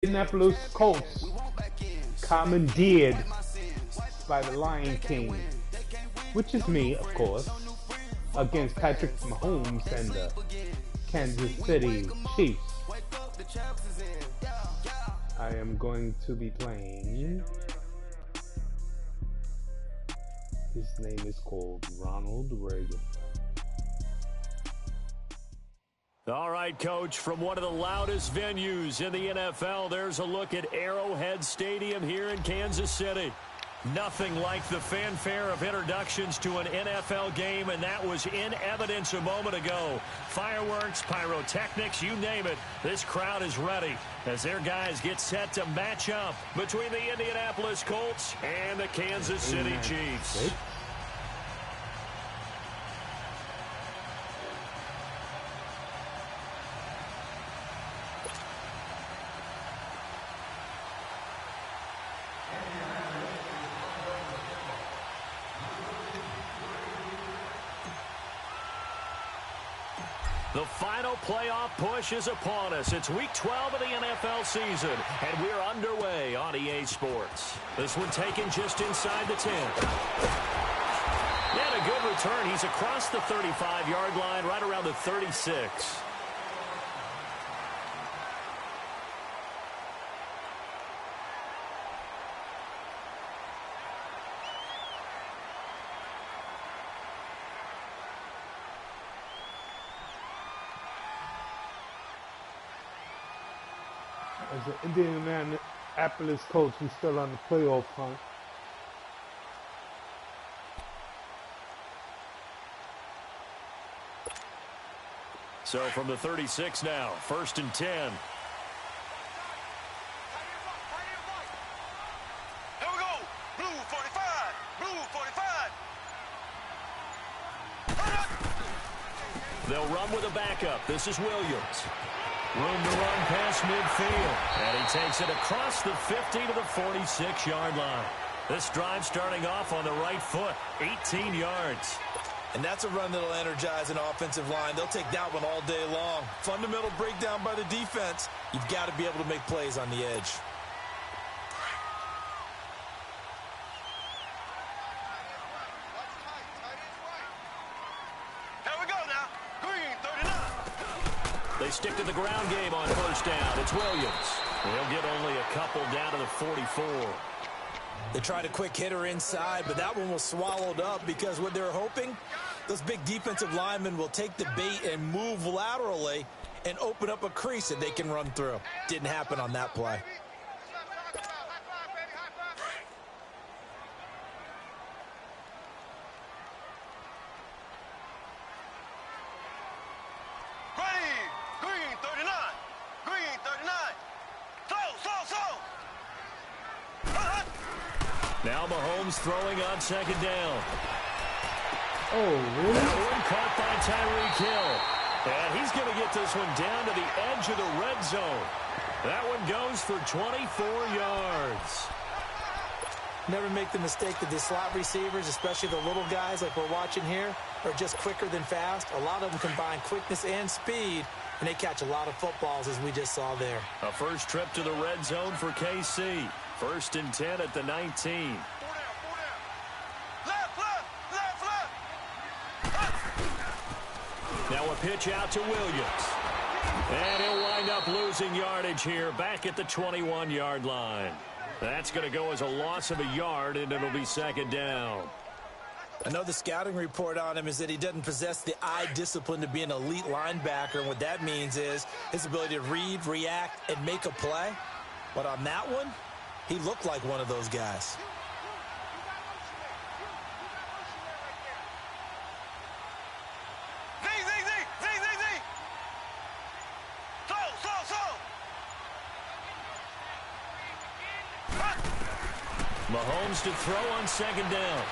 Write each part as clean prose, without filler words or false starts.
Indianapolis Colts commandeered by the Lion King, which is me, of course, against Patrick Mahomes and the Kansas City Chiefs. I am going to be playing. His name is called Ronald Reagan. All right, Coach, from one of the loudest venues in the NFL, there's a look at Arrowhead Stadium here in Kansas City. Nothing like the fanfare of introductions to an NFL game, and that was in evidence a moment ago. Fireworks, pyrotechnics, you name it. This crowd is ready as their guys get set to match up between the Indianapolis Colts and the Kansas City Chiefs. The final playoff push is upon us. It's Week 12 of the NFL season, and we're underway on EA Sports. This one taken just inside the 10. And a good return. He's across the 35-yard line, right around the 36. As the Indianapolis Colts, we're still on the playoff hunt. So from the 36 now, 1st and 10. Here we go. Blue 45. Blue 45. They'll run with a backup. This is Williams. Room to run past midfield. And he takes it across the 50 to the 46-yard line. This drive starting off on the right foot, 18 yards. And that's a run that'll energize an offensive line. They'll take that one all day long. Fundamental breakdown by the defense. You've got to be able to make plays on the edge. They stick to the ground game on 1st down. It's Williams. They'll get only a couple down to the 44. They tried a quick hitter inside, but that one was swallowed up because what they're hoping, those big defensive linemen will take the bait and move laterally and open up a crease that they can run through. Didn't happen on that play. Now Mahomes throwing on 2nd down. Oh, really? That one caught by Tyreek Hill. And he's going to get this one down to the edge of the red zone. That one goes for 24 yards. Never make the mistake that the slot receivers, especially the little guys like we're watching here, are just quicker than fast. A lot of them combine quickness and speed, and they catch a lot of footballs, as we just saw there. A first trip to the red zone for KC. 1st and 10 at the 19. Now a pitch out to Williams. And he'll wind up losing yardage here back at the 21-yard line. That's going to go as a loss of a yard, and it'll be 2nd down. I know the scouting report on him is that he doesn't possess the eye discipline to be an elite linebacker, and what that means is his ability to read, react, and make a play. But on that one, he looked like one of those guys. Mahomes to throw on 2nd down.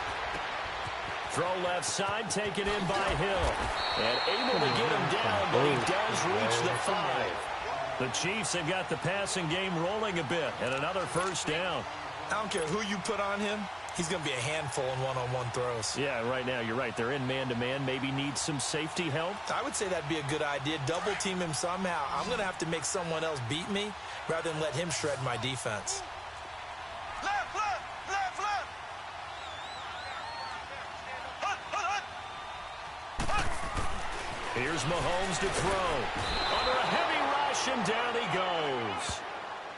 Throw left side, taken in by Hill. And able to get him down, but he does reach the 5. The Chiefs have got the passing game rolling a bit, and another 1st down. I don't care who you put on him. He's going to be a handful in one-on-one throws. Yeah, right now, you're right. They're in man-to-man. Maybe need some safety help. I would say that'd be a good idea. Double team him somehow. I'm going to have to make someone else beat me rather than let him shred my defense. Left, left, left, left. Hut, hut, hut. Hut. Here's Mahomes to throw. Under a heavy rush, and down he goes.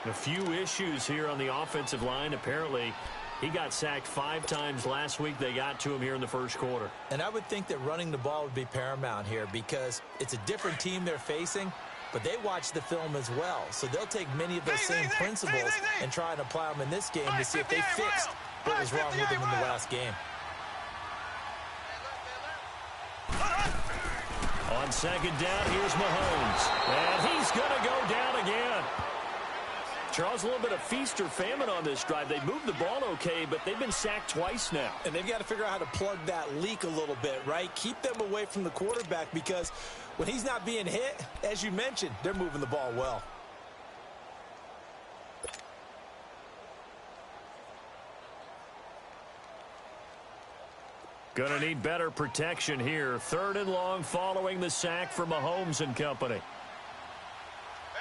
A few issues here on the offensive line. Apparently, he got sacked 5 times last week. They got to him here in the first quarter. And I would think that running the ball would be paramount here because it's a different team they're facing, but they watch the film as well. So they'll take many of those same principles and try and apply them in this game to see if they fixed what was wrong with them in the last game. On second down, here's Mahomes. And he's going to go down again. Charles, a little bit of feast or famine on this drive. They moved the ball okay, but they've been sacked twice now. And they've got to figure out how to plug that leak a little bit, right? Keep them away from the quarterback because when he's not being hit, as you mentioned, they're moving the ball well. Going to need better protection here. 3rd and long following the sack for Mahomes and company. Here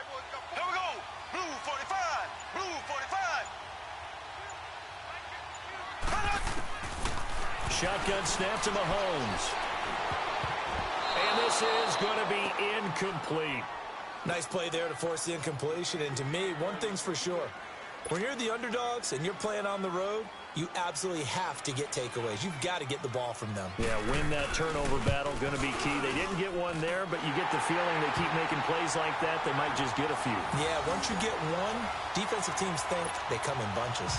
we go. Blue 45. Blue 45. Shotgun snap to Mahomes. And this is going to be incomplete. Nice play there to force the incompletion. And to me, one thing's for sure. When you're the underdogs and you're playing on the road, you absolutely have to get takeaways. You've got to get the ball from them. Yeah, win that turnover battle, going to be key. They didn't get one there, but you get the feeling they keep making plays like that, they might just get a few. Yeah, once you get one, defensive teams think they come in bunches.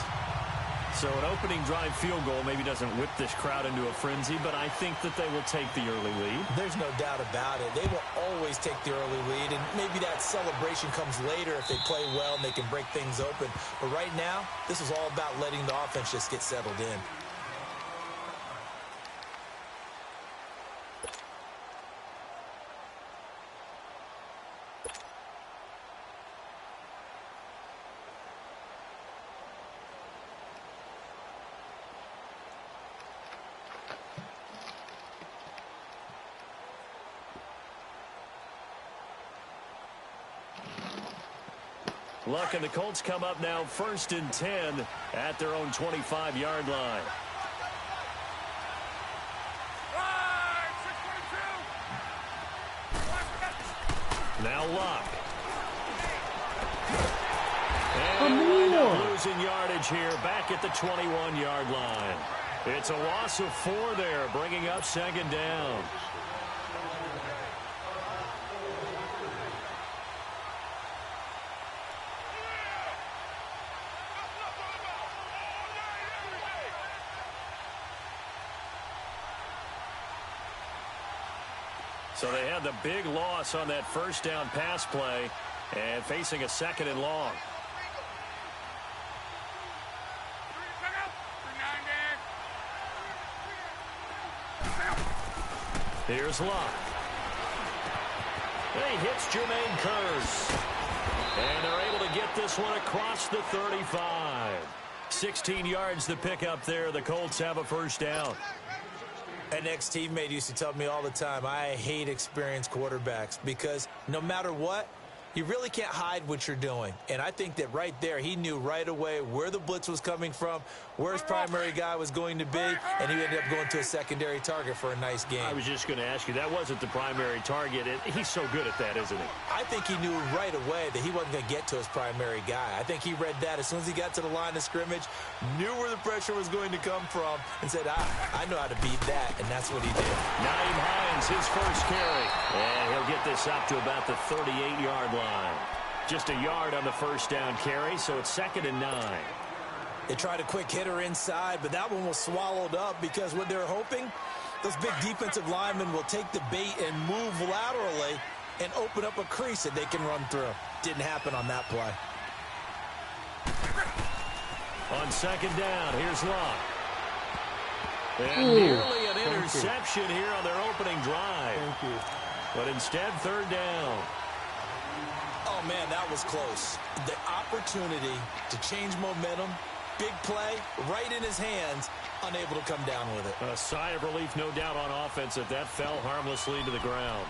So an opening drive field goal maybe doesn't whip this crowd into a frenzy, but I think that they will take the early lead. There's no doubt about it. They will always take the early lead, and maybe that celebration comes later if they play well and they can break things open. But right now, this is all about letting the offense just get settled in. Luck and the Colts come up now 1st and 10 at their own 25-yard line. Now Luck. And wind up losing yardage here back at the 21-yard line. It's a loss of 4 there, bringing up 2nd down. So they had the big loss on that 1st down pass play and facing a 2nd and long. Here's Luck. He hits Jermaine Kearse. And they're able to get this one across the 35. 16 yards to pick up there. The Colts have a 1st down. An ex-teammate used to tell me all the time, I hate experienced quarterbacks because no matter what, you really can't hide what you're doing. And I think that right there, he knew right away where the blitz was coming from, where his primary guy was going to be, and he ended up going to a secondary target for a nice game. I was just going to ask you, that wasn't the primary target. He's so good at that, isn't he? I think he knew right away that he wasn't going to get to his primary guy. I think he read that as soon as he got to the line of scrimmage, knew where the pressure was going to come from, and said, I know how to beat that, and that's what he did. Nyheim Hines, his first carry, and he'll get this up to about the 38-yard line. Just a yard on the 1st down carry, so it's 2nd and 9. They tried a quick hitter inside, but that one was swallowed up because what they're hoping, those big defensive linemen will take the bait and move laterally and open up a crease that they can run through. Didn't happen on that play. On 2nd down, here's Luck. And nearly an interception here on their opening drive. Thank you. But instead, 3rd down. Oh, man, that was close. The opportunity to change momentum big play right in his hands, unable to come down with it. A sigh of relief, no doubt, on offense that that fell harmlessly to the ground.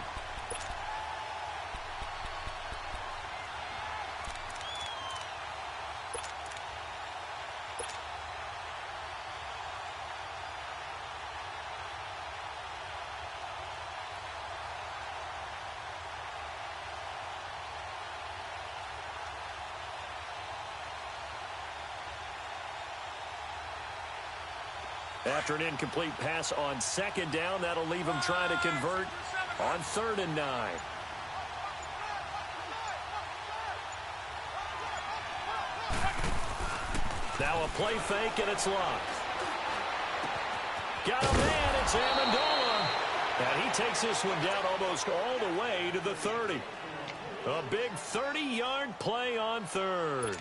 After an incomplete pass on second down, that'll leave him trying to convert on 3rd and 9. Now a play fake, and it's locked. Got a man, it's Amendola. And he takes this one down almost all the way to the 30. A big 30-yard play on 3rd.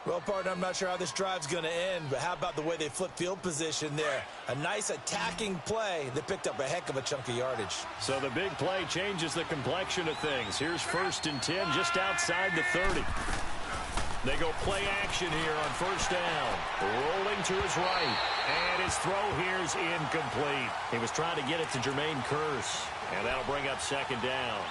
Well, partner, I'm not sure how this drive's going to end, but how about the way they flip field position there? A nice attacking play that picked up a heck of a chunk of yardage. So the big play changes the complexion of things. Here's 1st and 10 just outside the 30. They go play action here on 1st down. Rolling to his right. And his throw here is incomplete. He was trying to get it to Jermaine Kearse. And that'll bring up 2nd down.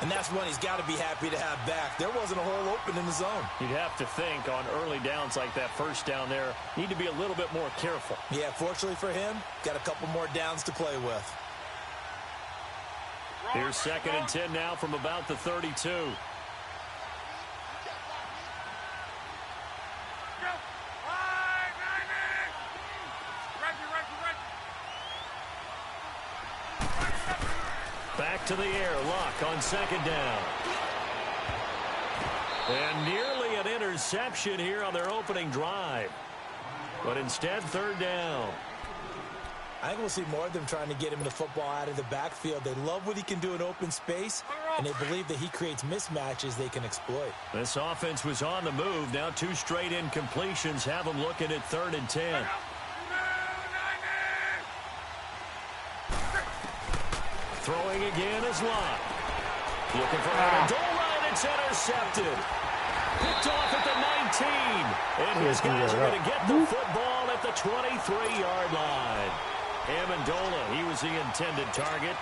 And that's one he's got to be happy to have back. There wasn't a hole open in the zone. You'd have to think on early downs like that 1st down there, need to be a little bit more careful. Yeah, fortunately for him, got a couple more downs to play with. Here's 2nd and 10 now from about the 32. Back to the air, Lock on 2nd down. And nearly an interception here on their opening drive. But instead, 3rd down. I think we'll see more of them trying to get him the football out of the backfield. They love what he can do in open space, and they believe that he creates mismatches they can exploit. This offense was on the move. Now 2 straight incompletions have them looking at 3rd and 10. Throwing again is Locke. Looking for Amendola, and it's intercepted. Picked off at the 19. And his guys are going to get the football at the 23-yard line. Amendola, he was the intended target.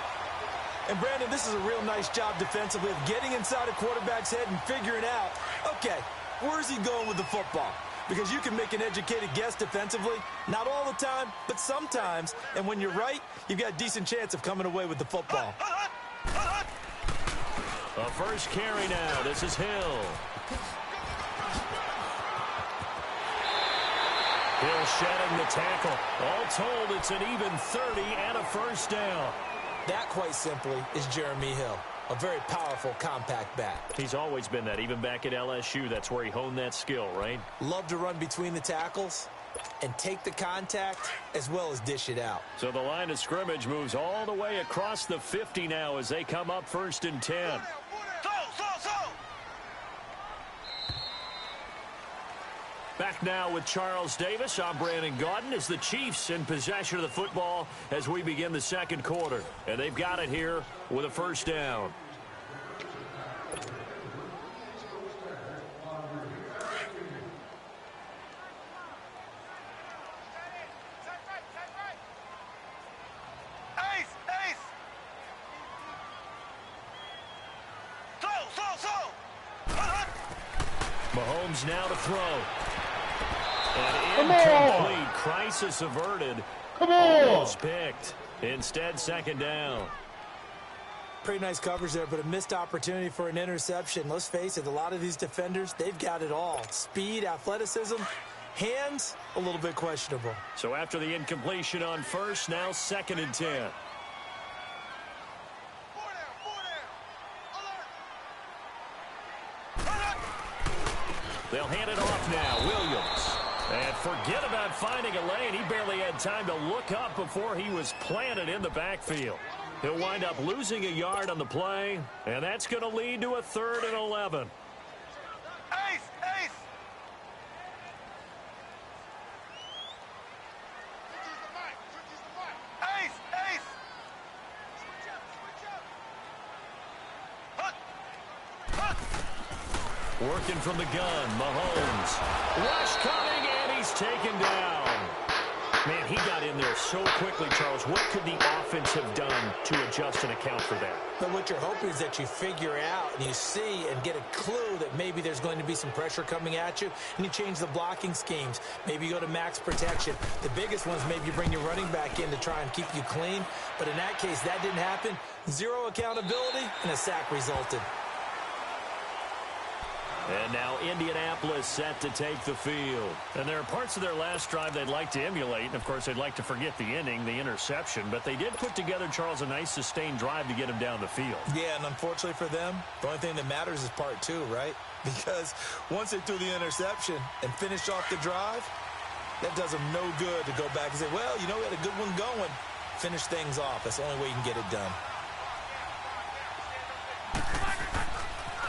And, Brandon, this is a real nice job defensively of getting inside a quarterback's head and figuring out, okay, where's he going with the football? Because you can make an educated guess defensively. Not all the time, but sometimes. And when you're right, you've got a decent chance of coming away with the football. A first carry now. This is Hill. Hill shedding the tackle. All told, it's an even 30 and a 1st down. That, quite simply, is Jeremy Hill. A very powerful, compact back. He's always been that. Even back at LSU, that's where he honed that skill, right? Love to run between the tackles and take the contact as well as dish it out. So the line of scrimmage moves all the way across the 50 now as they come up 1st and 10. Back now with Charles Davis. I'm Brandon Gaudin as the Chiefs in possession of the football as we begin the 2nd quarter. And they've got it here with a 1st down. Mahomes now to throw. An incomplete. Crisis averted. Almost picked. Instead, 2nd down. Pretty nice coverage there, but a missed opportunity for an interception. Let's face it, a lot of these defenders, they've got it all. Speed, athleticism, hands, a little bit questionable. So after the incompletion on 1st, now 2nd and 10. They'll hand it off now. Williams. And forget about finding a lane. He barely had time to look up before he was planted in the backfield. He'll wind up losing a yard on the play, and that's going to lead to a 3rd and 11. Working from the gun, Mahomes. Rush coming, and he's He's taken down. Man, he got in there so quickly, Charles. What could the offense have done to adjust and account for that? But what you're hoping is that you figure out and you see and get a clue that maybe there's going to be some pressure coming at you, and you change the blocking schemes. Maybe you go to max protection. The biggest ones, maybe you bring your running back in to try and keep you clean. But in that case, that didn't happen. Zero accountability, and a sack resulted. And now Indianapolis set to take the field. And there are parts of their last drive they'd like to emulate. And, of course, they'd like to forget the inning, the interception. But they did put together, Charles, a nice sustained drive to get him down the field. Yeah, and unfortunately for them, the only thing that matters is part two, right? Because once they threw the interception and finished off the drive, that does them no good to go back and say, well, you know, we had a good one going. Finish things off. That's the only way you can get it done.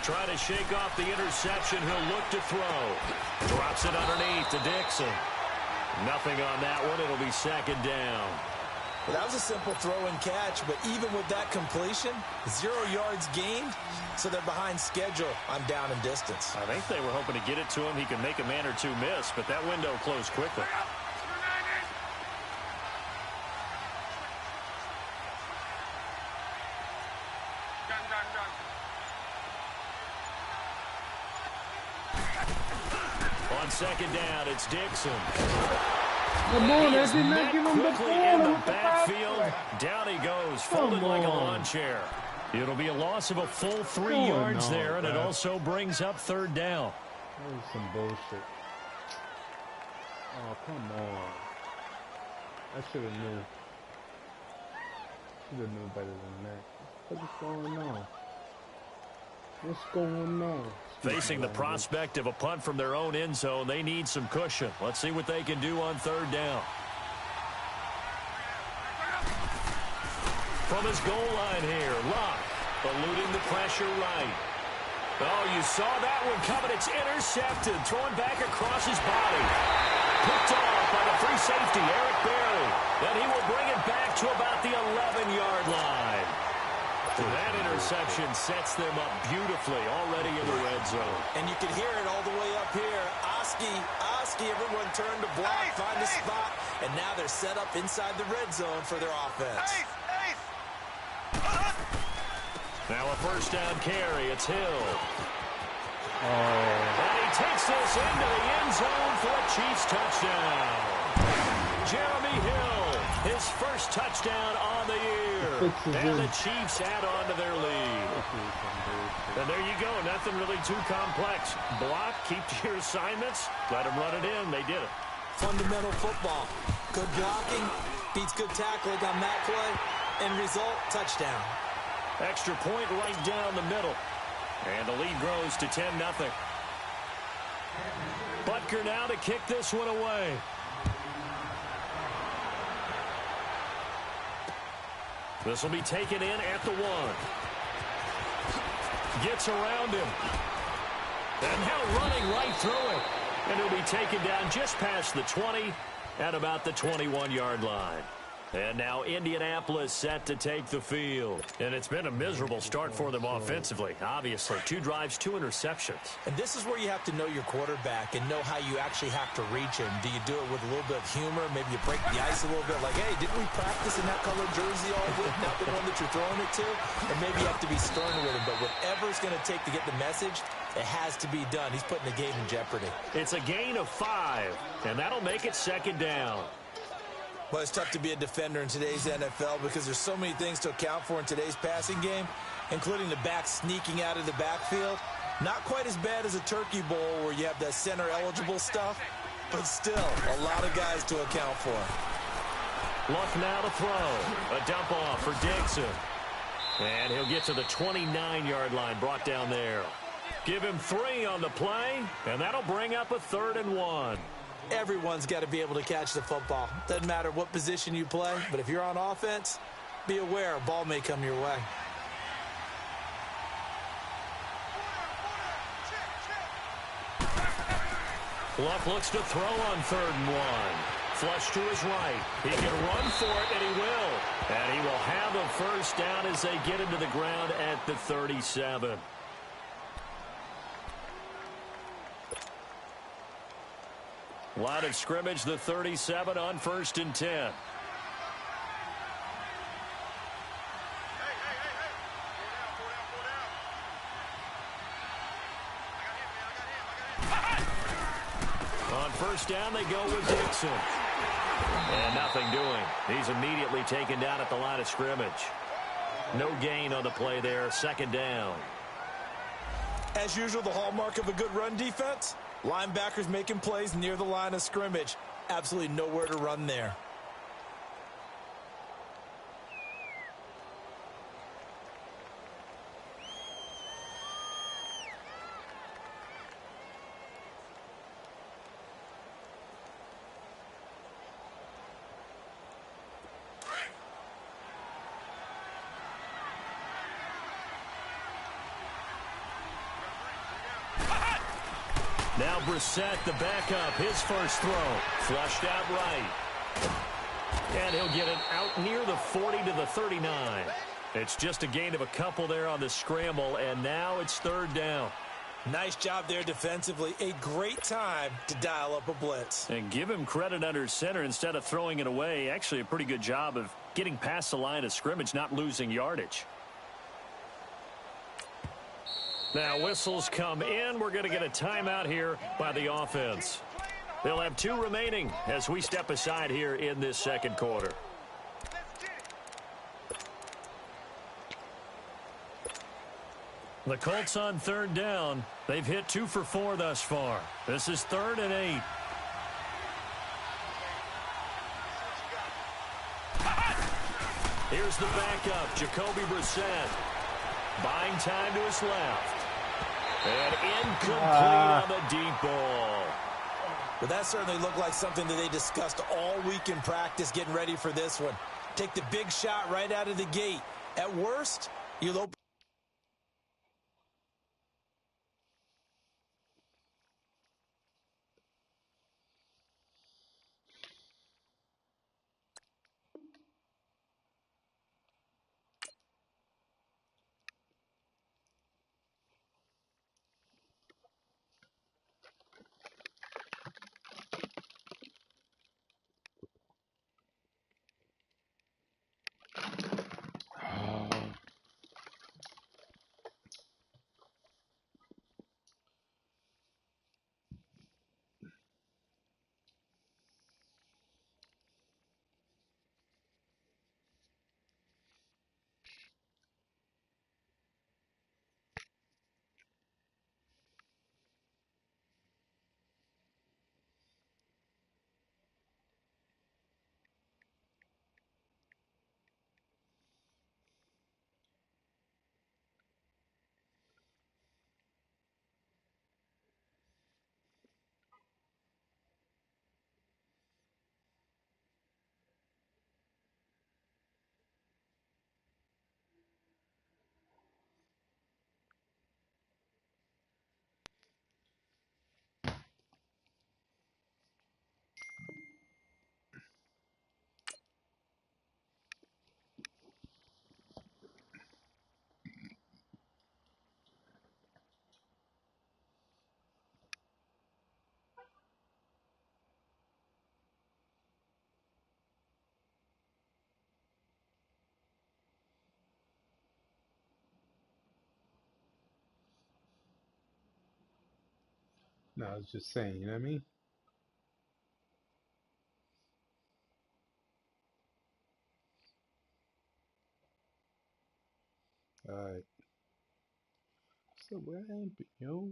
Try to shake off the interception. He'll look to throw. Drops it underneath to Dixon. Nothing on that one. It'll be second down. Well, that was a simple throw and catch, but even with that completion, 0 yards gained, so they're behind schedule on down and distance. I think they were hoping to get it to him. He could make a man or two miss, but that window closed quickly. On second down, it's Dixon. Come on, He I is did not met give him the quickly ball. in the What the backfield. fuck? Down he goes, folded like a lawn chair. It'll be a loss of a full 3 yards there, and it also brings up third down. That was some bullshit. Oh, come on. I should have knew. Should have knew better than that. What's going on? What's going on? Facing the prospect of a punt from their own end zone, they need some cushion. Let's see what they can do on third down. From his goal line here, Locke eluding the pressure right. Oh, you saw that one coming. It's intercepted. Throwing back across his body. Picked off by the free safety, Eric Berry. Then he will bring it back to about the 11-yard line. That interception sets them up beautifully already in the red zone. And you can hear it all the way up here. Oski, everyone turned to block, find a spot, and now they're set up inside the red zone for their offense. Now a first down carry. It's Hill. Oh. And he takes this into the end zone for a Chiefs touchdown. Jeremy Hill, his first touchdown on the year. And the Chiefs add on to their lead. And there you go. Nothing really too complex. Block, keep to your assignments, let them run it in. They did it. Fundamental football. Good blocking, beats good tackling on that play. End result, touchdown. Extra point right down the middle. And the lead grows to 10-0. Butker now to kick this one away. This will be taken in at the 1. Gets around him. And now running right through it. And he'll be taken down just past the 20 at about the 21-yard line. And now Indianapolis set to take the field. And it's been a miserable start for them offensively. Obviously, 2 drives, 2 interceptions. And this is where you have to know your quarterback and know how you actually have to reach him. Do you do it with a little bit of humor? Maybe you break the ice a little bit like, hey, didn't we practice in that colored jersey all week? Not the one that you're throwing it to? And maybe you have to be stern with him. But whatever it's going to take to get the message, it has to be done. He's putting the game in jeopardy. It's a gain of 5, and that'll make it second down. Well, it's tough to be a defender in today's NFL because there's so many things to account for in today's passing game, including the back sneaking out of the backfield. Not quite as bad as a turkey bowl where you have that center-eligible stuff, but still a lot of guys to account for. Luck now to throw. A dump off for Dixon. And he'll get to the 29-yard line, brought down there. Give him 3 on the play, and that'll bring up a 3rd and 1. Everyone's got to be able to catch the football. Doesn't matter what position you play, but if you're on offense, be aware a ball may come your way. Luck looks to throw on 3rd and 1. Flush to his right. He can run for it, and he will. And he will have a first down as they get into the ground at the 37. Line of scrimmage, the 37 on 1st and 10. On 1st down, they go with Dixon. And nothing doing. He's immediately taken down at the line of scrimmage. No gain on the play there. 2nd down. As usual, the hallmark of a good run defense, linebackers making plays near the line of scrimmage. Absolutely nowhere to run there. Now Brissett, the backup, his first throw. Flushed out right. And he'll get it out near the 40 to the 39. It's just a gain of a couple there on the scramble, and now it's 3rd down. Nice job there defensively. A great time to dial up a blitz. And give him credit under center instead of throwing it away. Actually a pretty good job of getting past the line of scrimmage, not losing yardage. Now whistles come in. We're going to get a timeout here by the offense. They'll have 2 remaining as we step aside here in this 2nd quarter. The Colts on 3rd down. They've hit 2 for 4 thus far. This is 3rd and 8. Here's the backup, Jacoby Brissett. Buying time to his left. And incomplete on the deep ball. Well, that certainly looked like something that they discussed all week in practice getting ready for this one. Take the big shot right out of the gate. At worst, you'll open. No, I was just saying, you know what I mean? Alright. So what happened, yo?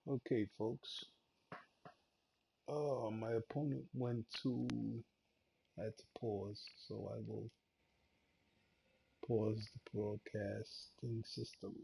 Okay, folks. Oh, my opponent went to. I had to pause, so I will pause the broadcasting system.